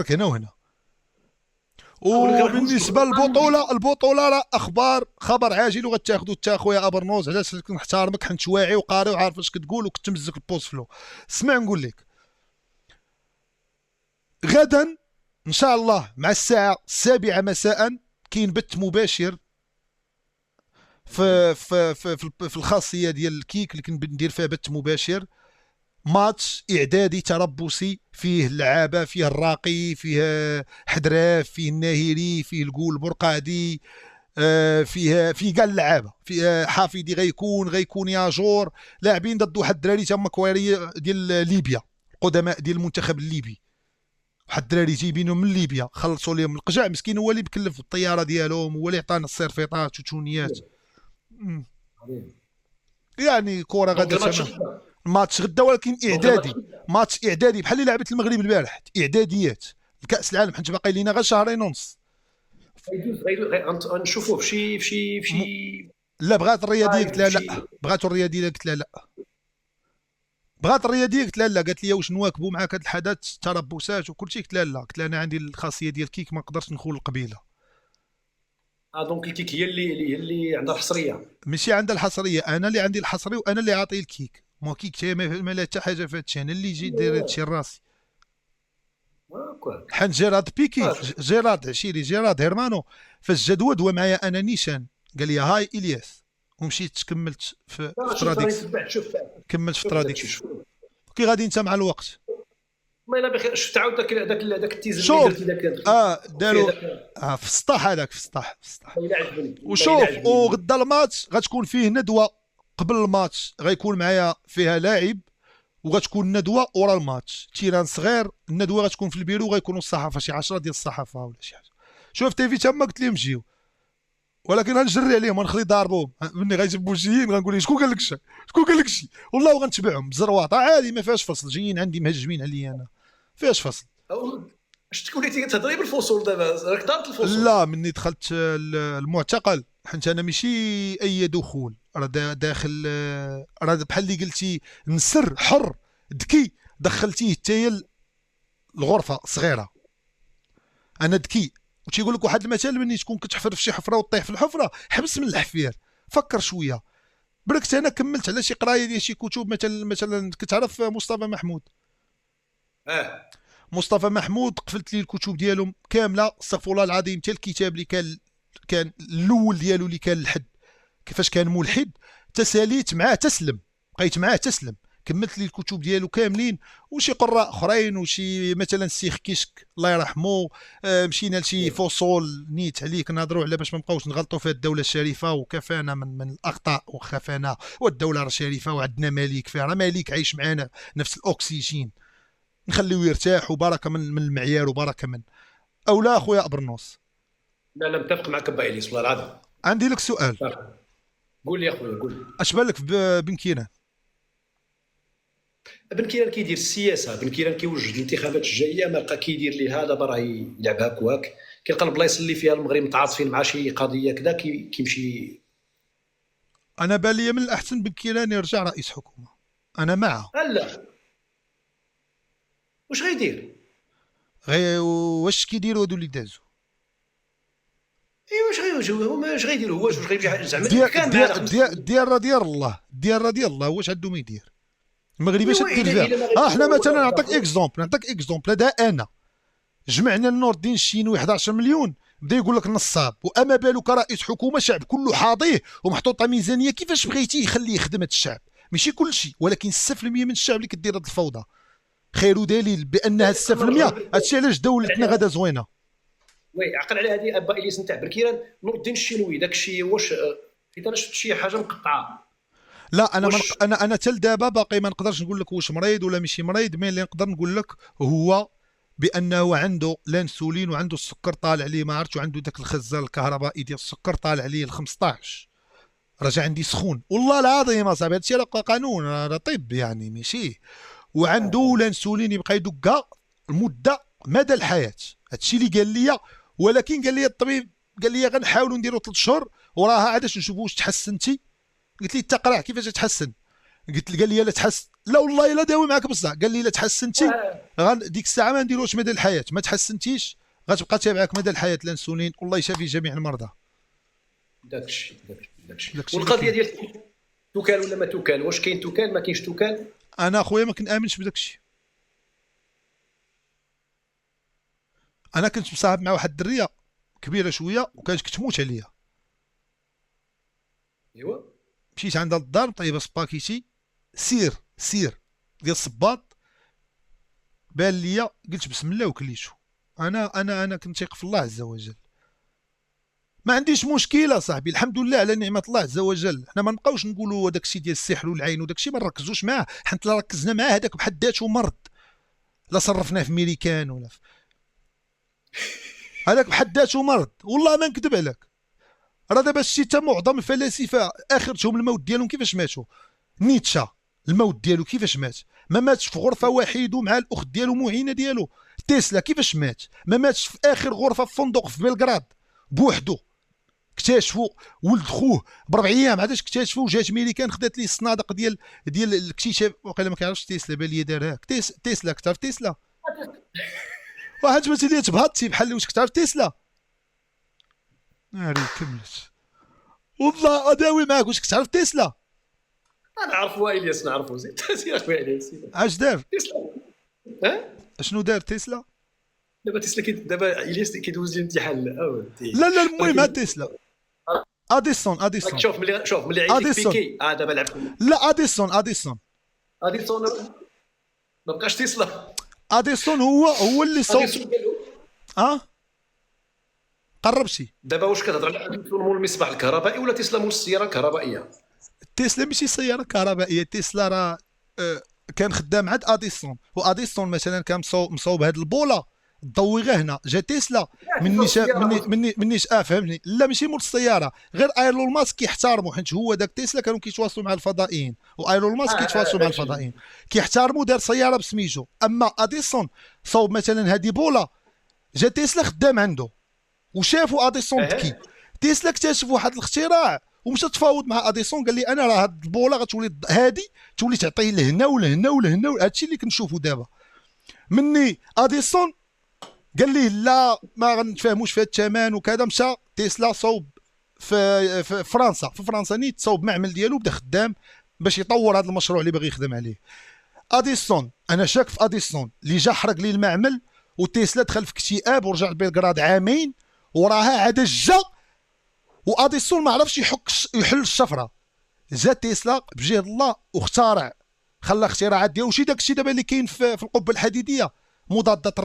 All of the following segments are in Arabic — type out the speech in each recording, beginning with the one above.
هنا وهنا. ولكن واحد المشكل وبالنسبه للبطوله، البطوله راه اخبار خبر عاجل وغتاخذوا حتى خويا ابرنوز، علاش كنحترمك حنت واعي وقاري وعارف اش كتقول وكنت مزك البوست فلو. اسمع نقول لك، غدا ان شاء الله مع الساعه 7 مساء كاين بث مباشر في الخاصيه ديال الكيك اللي كندير فيها بث مباشر. ماتش اعدادي تربصي فيه اللعابه، فيه الراقي، فيه حدراف، فيه الناهيري، فيه القول البرقادي، فيه كاع اللعابه، فيه حافظي غيكون ياجور، لاعبين ضد واحد الدراري تما كويري ديال ليبيا، قدماء ديال المنتخب الليبي. واحد الدراري جايبينهم من ليبيا، خلصوا لهم القجع مسكين، هو اللي مكلف بالطياره ديالهم، هو اللي عطانا السيرفيطات والتونيات. يعني كره دونك غدا الماتش تمام. ماتش غدا ولكن اعدادي، ماتش اعدادي بحال اللي لعبت المغرب البارح، اعداديات الكاس العالم، حيت باقي لينا غير شهرين ونص. غنشوفوه في شي لا بغات الرياضيه قلت لها في لا، شي بغات الرياضيه قلت لها لا، بغات الرياضيه قلت لها لا، قالت لي واش نواكبوا معاك هذا الحدث تربصات وكل شيء، قلت لها لا، قلت لها انا عندي الخاصيه ديال الكيك ما نقدرش نخول القبيله. دونك الكيك هي اللي عندها الحصريه. ماشي عندها الحصريه، انا اللي عندي الحصري وانا اللي عاطي الكيك. مو كيك شي ما لا حتى حاجه في هادشي، انا اللي جيت داير هادشي راسي. هكاك. حيت جيرارد بيكي، جيرارد عشيري، جيرارد هيرمانو فاش جا دوا معايا انا نيشان، قال لي هاي الياس، ومشيت كملت في شوف راني تراديكس، تبعت، شوف كملت في شوف داكشي، تراديكس. شوف كي غادي انت مع الوقت. ما الا بخير. شفت عاود داك التيزر اللي شوف درتي، داك فيه داروا داك. في السطح، هذاك في السطح، في السطح. والله الا عجبني، والله الا وشوف عجبني. وغدا الماتش غتكون فيه ندوه قبل الماتش، غيكون معايا فيها لاعب، وغتكون ندوه ورا الماتش، تيران صغير. الندوه غتكون في البيرو، غيكونوا الصحافه شي 10 ديال الصحافه ولا شي حاجه. شوف تيفي تما قلت لهم جيو، ولكن غنجري عليهم غنخلي ضاربوهم مني، غيجيبوا جيين غنقول لهم شكون قال لك شي، شكون قال لك شي، والله غنتبعهم بزرواطه عادي، ما فيهاش فصل، جايين عندي مهجمين عليا انا، فيهاش فصل. اش توليتي تهضري بالفصول دابا؟ راك دارت الفصول. لا مني دخلت المعتقل، حيت انا ماشي اي دخول، راه داخل، راه بحال اللي قلتي نسر حر ذكي، دخلتيه حتى الغرفه صغيره. انا ذكي، وتيقول لك واحد المثل، مني تكون كتحفر في شي حفره وطيح في الحفره، حبس من الحفير، فكر شويه. بركت انا كملت على شي قرايه ديال شي كتب، مثلا كتعرف مصطفى محمود. اه مصطفى محمود قفلت لي الكتب ديالهم كامله، استغفر الله العظيم، حتى الكتاب اللي كان الاول ديالو اللي كان الحد، كيفاش كان ملحد، تساليت معاه تسلم، بقيت معاه تسلم، كملت لي الكتب ديالو كاملين. وشي قراء اخرين، وشي مثلا السيخ كيشك الله يرحمه، مشينا لشي فصول نيت عليك نهضروا على باش ما نبقاوش نغلطوا في الدوله الشريفه، وكفانا من الاخطاء وخفانا، والدوله راه شريفه وعندنا ملك فيها، راه ملك عايش معنا نفس الاكسجين، نخليوه يرتاح وبركه من المعيار وبركه من. او لا اخويا ابرنوس. لا لا، متفق معك با الياس والله العظيم. عندي لك سؤال، قول لي يا خويا، قول لي. اش بالك في بن كيران؟ بن كيران كيدير السياسه، بن كيران كيوجد الانتخابات الجايه، ما بقى كيدير ليها دابا، راه يلعب هاك وهاك، كيلقى البلايص اللي فيها المغرب متعاطفين مع شي قضيه كذا كيمشي. انا بالي من الاحسن بن كيران يرجع رئيس حكومه، انا معه. لا، واش غيدير؟ واش كيديروا هادو اللي دازوا؟ ايوا واش غيدير هو؟ واش غيمشي زعما كان معنا ديال 5 ديال سنين؟ ديال ديال الله، ديال الله، واش عندهم يدير؟ المغرب اش ايوا دير الا فيها؟ ما غيدير احنا هو مثلا دابا. نعطيك اكزومبل، هذا انا جمعنا لنور الدين الشينوي 11 مليون، بدا يقول لك نصاب، واما بالك رئيس حكومه شعب كله حاضيه ومحطوطه ميزانيه كيفاش بغيتي يخليه يخدم هذا الشعب، ماشي كل شيء ولكن 6% من الشعب اللي كدير هذه الفوضى. خير دليل بان 6% هادشي علاش دولتنا غدا زوينه. وي عقل على هذه ابا الياس نتاع بركيران، نور الدين الشينوي داك الشيء واش حيت انا شفت شي حاجه مقطعه. لا انا واش انا تل دابا باقي ما نقدرش نقول لك واش مريض ولا ماشي مريض، مي اللي نقدر نقول لك هو بانه عنده الانسولين وعنده السكر طالع عليه، ما عرفتش، وعنده داك الخزان الكهربائي ديال السكر طالع عليه ل 15، رجع عندي سخون والله العظيم اصاحبي، هادشي راه قانون، راه طب يعني ماشي. وعنده الانسولين يبقى يدقها المده مدى الحياه، هادشي اللي قال لي. ولكن قال لي الطبيب، قال لي غنحاولوا نديروا 3 شهور وراها عاد نشوفوا واش تحسنتي. قلت لي تقرا كيفاش تحسن؟ قال لي لا تحسن، لا والله الا داوي معاك بصح، قال لي الا تحسنتي ديك الساعه ما نديروش مدى الحياه، ما تحسنتيش غتبقى تابعك مدى الحياه الانسولين، والله يشافي جميع المرضى. داكشي اللي والقضيه كاين. ديال توكال ولا ما توكال، واش كاين توكال ما كاينش توكال؟ انا اخويا ما كنامنش بداك الشيء. انا كنت مصاحب مع واحد الدريه كبيره شويه وكانت كتموت عليا، ايوا مشيت عندها للدار طيبه سباكيتي سير ديال الصباط، بان ليا قلت بسم الله وكليتو. انا كنت ثيق في الله عز وجل، ما عنديش مشكله صاحبي، الحمد لله على نعمه الله عز وجل. حنا ما نبقاوش نقولوا داك الشيء ديال السحر والعين وداك الشيء ما نركزوش معاه، حيت لا ركزنا معاه هذاك بحد ذاته مرض، لا صرفناه في ميريكان ولا في هذاك بحد ذاته مرض، والله ما نكذب عليك. راه دابا شتي حتى معظم الفلاسفه اخرتهم الموت ديالهم كيفاش ماتوا. نيتشا الموت ديالو كيفاش مات؟ ما ماتش في غرفه وحيد مع الاخت ديالو معينه ديالو. تيسلا كيفاش مات؟ ما ماتش في اخر غرفه في فندق في بلغراد بوحدو، اكتشفوا ولد خوه ب4 ايام عادش اكتشفوا، جات ميريكان خدات ليه الصنادق ديال الاكتشاف. وقيلا ما كيعرفش تيسلا، بان لي دارها تيسلا. كتعرف تيسلا؟ واحد جبت لي تبهضتي بحال اللي واش كتعرف تيسلا؟ ناري كملت والله اداوي معاك. واش كتعرف تيسلا؟ انا عارفو الياس، نعرفو زيد سير اخويا الياس. اش دار؟ تسلا ها شنو دار تيسلا؟ دابا تسلا دابا الياس كيدوز لي الامتحان لا المهم تيسلا اديسون شوف ملي عيط لك بيكي دابا لعب. لا اديسون اديسون ما بقاش تسلا. اديسون هو اللي صوب. قربتي. دابا واش كتهضر على اديسون مول المصباح الكهربائي ولا تسلا مول السياره الكهربائيه؟ تيسلا ماشي سياره كهربائيه، تيسلا راه كان خدام عند اديسون، واديسون مثلا كان مصوب هاد البوله ضوي غير هنا، جا تيسلا مني فهمني. لا ماشي مول السياره، غير ايلون ماسك كيحتارمو، حيت هو داك تيسلا كانوا كيتواصلوا مع الفضائيين، وايلون ماسك كيتواصلوا مع الفضائيين كيحتارموا، دار سياره بسميتو. اما اديسون صوب مثلا هادي بوله، جا تيسلا خدام عنده وشافوا اديسون ذكي. تيسلا اكتشف واحد الاختراع ومشى تفاوض مع اديسون، قال لي انا راه هاد البوله غتولي هادي تولي تعطيه لهنا ولهنا ولهنا، هادشي اللي كنشوفوا دابا. مني اديسون قال لي لا ما غنتفاهموش في هاد الثمن وكذا، مشى تيسلا صوب في فرنسا نيت صوب معمل ديالو، بدا خدام باش يطور هذا المشروع اللي باغي يخدم عليه. اديسون انا شاك في اديسون اللي جا حرق لي المعمل، وتيسلا دخل في اكتئاب ورجع لبلغراد عامين وراها عاد جا، واديسون ما عرفش يحل الشفره. جا تيسلا بجهد الله واخترع، خلى اختراعات ديالو شي داكشي دابا اللي كاين في القبه الحديديه، مضادات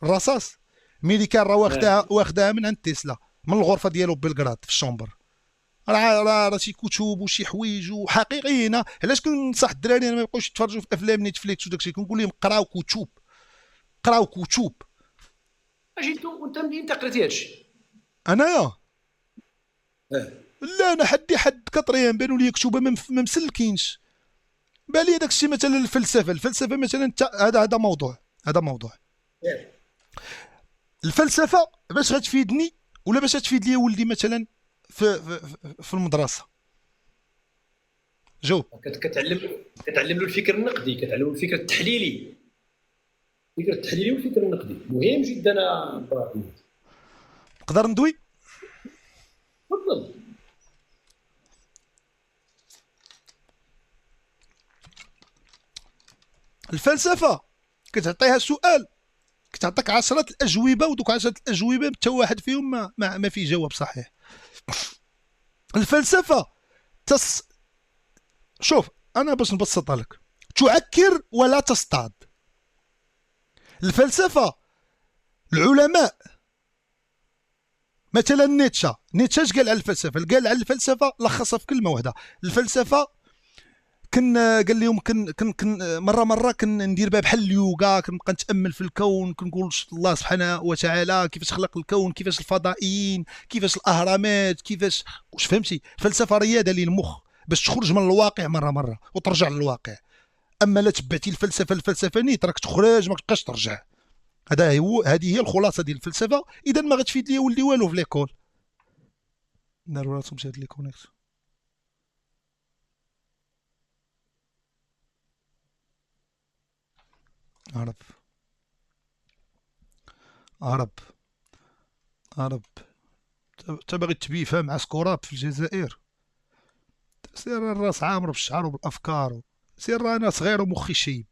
الرصاص ميريكان راه واخداها من عند تيسلا من الغرفه ديالو ببلغراد في الشومبر. راه شي كتب وشي حوايج وحقيقيين. علاش كنصح الدراري ما يبقاوش يتفرجوا في افلام نيتفليكس وداكشي، كنقول لهم قراو كتب. اجي وانت منين قريتي هادشي؟ انايا لا انا حد كطريان بانوا لي كتبه ما مسلكينش. بان لي داكشي مثلا الفلسفه مثلا هذا موضوع الفلسفه باش غتفيدني ولا باش تفيد لي ولدي مثلا في المدرسه. جاوب. كتعلم له الفكر النقدي، كتعلم له الفكر التحليلي، والفكر النقدي مهم جدا. نقدر ندوي؟ تفضل. الفلسفه كتعطيها سؤال كتعطيك 10 الاجوبه، ودوك 10 الاجوبه حتى واحد فيهم ما فيه جواب صحيح. الفلسفه شوف انا باش نبسطها لك، تعكر ولا تصطاد. الفلسفه العلماء مثلا نيتشه اش قال على الفلسفه؟ قال على الفلسفه لخصها في كلمه واحده. الفلسفه قال لهم كن مره كندير بها بحال اليوغا، كنبقى نتامل في الكون، كنقول الله سبحانه وتعالى كيفاش خلق الكون، كيفاش الفضائيين، كيفاش الاهرامات، كيفاش واش فهمتي. فلسفه رياضه للمخ باش تخرج من الواقع مره وترجع للواقع. اما لا تبعتي الفلسفه نيت راك تخرج ما تبقاش ترجع. هذه هي الخلاصه ديال الفلسفه. اذا ما غتفيد لي ولدي والو في ليكول. داروا راسهم شاد لي كونيكت. هرب هرب هرب. انت باغي تبيفها مع سكوراب في الجزائر؟ سير الراس عامر بالشعر وبالافكار. سير انا صغير ومخي شيب.